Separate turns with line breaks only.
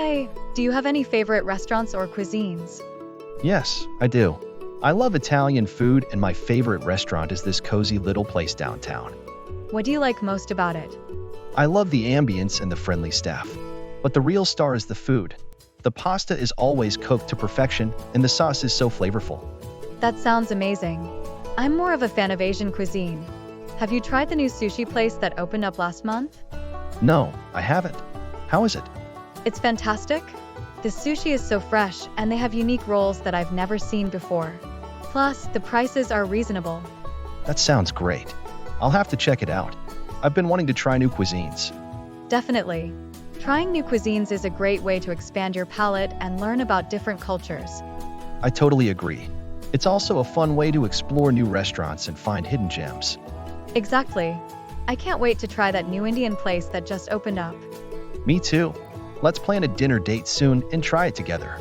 Hey, do you have any favorite restaurants or cuisines?
Yes, I do. I love Italian food, and my favorite restaurant is this cozy little place downtown.
What do you like most about it?
I love the ambience and the friendly staff. But the real star is the food. The pasta is always cooked to perfection, and the sauce is so flavorful.
That sounds amazing. I'm more of a fan of Asian cuisine. Have you tried the new sushi place that opened up last month?
No, I haven't. How is it?
It's fantastic. The sushi is so fresh, and they have unique rolls that I've never seen before. Plus, the prices are reasonable.
That sounds great. I'll have to check it out. I've been wanting to try new cuisines.
Definitely. Trying new cuisines is a great way to expand your palate and learn about different cultures.
I totally agree. It's also a fun way to explore new restaurants and find hidden gems.
Exactly. I can't wait to try that new Indian place that just opened up.
Me too. Let's plan a dinner date soon and try it together.